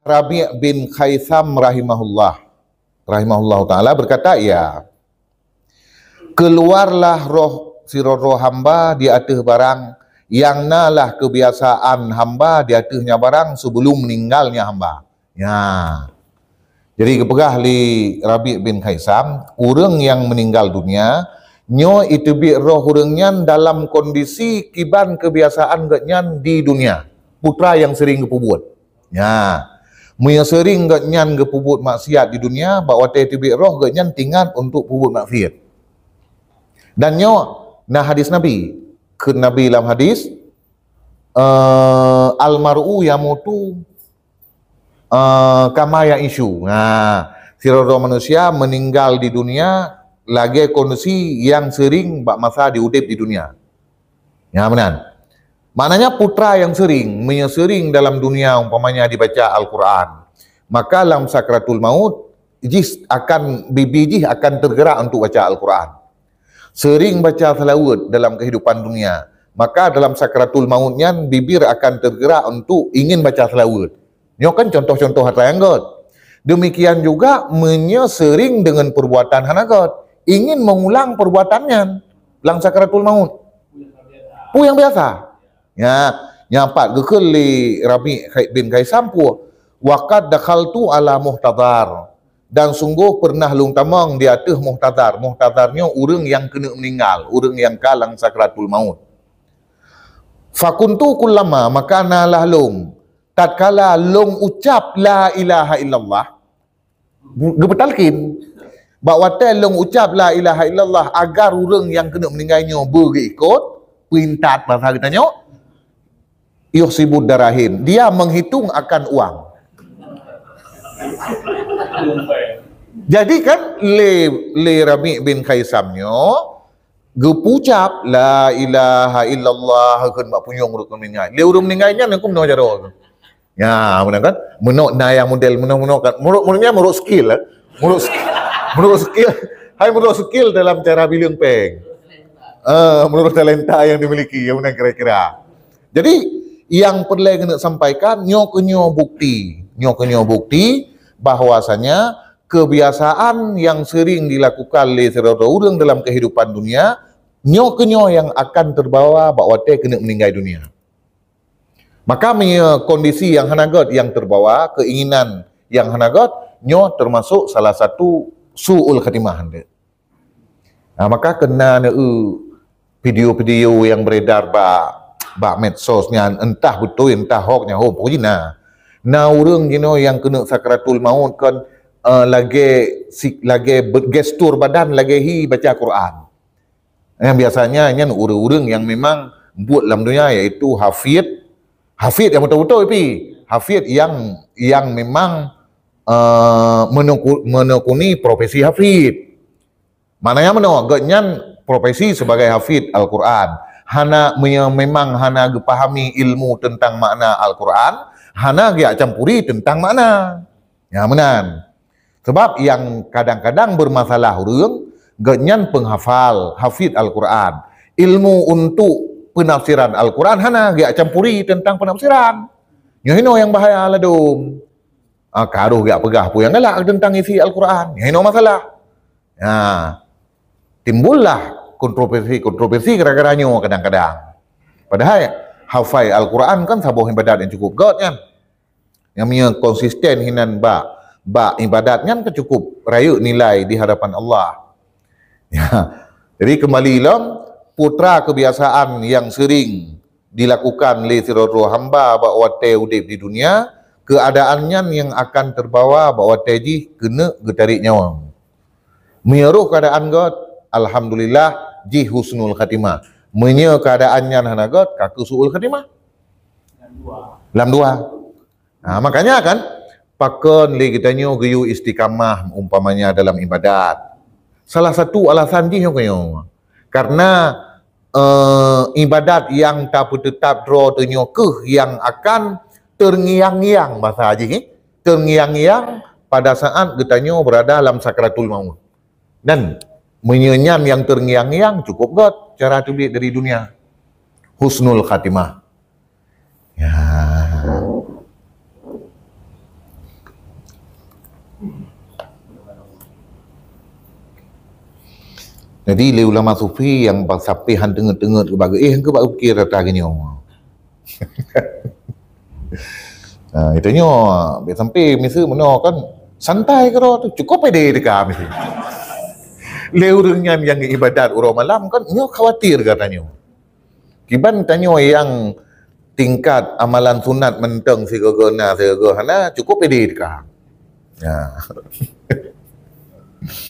Rabi' bin Khaisam rahimahullah ta'ala berkata, ya, keluarlah roh roh hamba di atas barang yang nalah kebiasaan hamba di atasnya barang sebelum meninggalnya hamba. Ya. Jadi kepegah li Rabi' bin Khaisam, orang yang meninggal dunia, nyo itu bi roh orangnya dalam kondisi kiban kebiasaan getnyan di dunia. Putra yang sering kepubut. Ya. Yang sering getnyan kepubut maksiat di dunia, bahawa itu bi roh getnyan tinggal untuk pubut maksiat. Dan nyo nah hadis Nabi, ke Nabi dalam hadis almar'u yamutu kama ya isu. Nah, roh manusia meninggal di dunia lagi kondisi yang sering bak masa diudip di dunia. Ya benar. Maknanya putra yang sering menyering dalam dunia umpamanya dibaca Al-Quran, maka dalam sakratul maut bibir akan tergerak untuk baca Al-Quran. Sering baca salawat dalam kehidupan dunia, maka dalam sakratul mautnya bibir akan tergerak untuk ingin baca salawat. Ini kan contoh-contoh hatayangot. Demikian juga menyering dengan perbuatan hanagot, ingin mengulang perbuatannya dalam sakratul maut. Pu yang biasa. Ya, nyapat gekel li Rabi' bin Khaisam pu waqad dakhaltu ala muhtadar, dan sungguh pernah lung tamang di atas muhtadar. Muhtadarnya orang yang kena meninggal, orang yang kalang sakratul maut. Fakuntu kullama, maka nalah lung tatkala lung ucap la ilaha illallah, gebetalkin bahawa lung ucap la ilaha illallah agar orang yang kena meninggalnya berikut perintah bahasa kitanya yuhsibud darahin, dia menghitung akan uang. Jadi kan le Rabi' bin Khaisamnya gepucap la ilaha illallah kan mak punyong urut meninggal. Le urut meninggalnya aku menang cara. Ya, benar kan? Menok yang model menok kan. Menurut skill lah. Menurut skill. Hai menurut skill dalam cara bilang peng. Menurut talenta yang dimiliki, yang benar kira-kira. Jadi yang perlu kena sampaikan nyo bukti bahwasanya kebiasaan yang sering dilakukan oleh seorang dalam kehidupan dunia nyo yang akan terbawa bahawa te kena meninggal dunia. Maka kondisi yang hanagot yang terbawa, keinginan yang hanagot nyo termasuk salah satu su'ul khatimah. Nah, maka kena video-video yang beredar bak medsosnya, entah betul entah hoaxnya, pokoknya orang yang kena sakratul maut kan lagi bergestur badan lagi baca Quran. Yang biasanya orang-orang yang memang buat dalam dunia iaitu hafid yang betul-betul hafid yang memang menekuni profesi hafid. Maknanya genyan profesi sebagai hafid Al-Quran. Memang hana gepahami ilmu tentang makna Al-Quran, hana dia campuri tentang makna. Ya benar. Sebab yang kadang-kadang bermasalah orang genyan penghafal hafid Al-Quran, ilmu untuk penafsiran Al-Quran hana dia campuri tentang penafsiran. Yang bahaya lah dong. Karuh dia pegah pu yang galak tentang isi Al-Quran. Yang masalah. Ya. Timbullah kontroversi gara-garanya kadang-kadang. Padahal hafai Al-Quran kan sebuah ibadat yang cukup god kan. Yang punya konsisten hinan bak ibadatnya kan cukup rayu nilai di hadapan Allah. Ya. Jadi kembali putra kebiasaan yang sering dilakukan oleh seluruh hamba bahawa te udip di dunia, keadaannya yang akan terbawa bahawa te kena getarik nyawa. Menyeruh keadaan god, alhamdulillah ji husnul khatimah. Menye keadaannya hanagot kaku suul khatimah. Dalam dua. Nah, makanya kan pakon le kitanya geyu istiqamah umpamanya dalam ibadat. Salah satu alasan ji yang karena ibadat yang tak tetap draw tenyo yang akan terngiang-ngiang bahasa haji terngiang-ngiang pada saat kitanya berada dalam sakratul maut. Dan menyenyam yang terngiang-ngiang cukup god cara tu dari dunia. Husnul khatimah. Ya. Jadi le ulama sufi yang sampai han tengah-tengah ke bagi ke bagi fikir kata gini. Itunya sampai misa mana kan santai ke tu cukup pede dekat misa. Le orang yang ibadat orang malam kan nyo khawatir katanya. Kiban tanya yang tingkat amalan sunat menteng segala hana cukup pede dekat. Ya.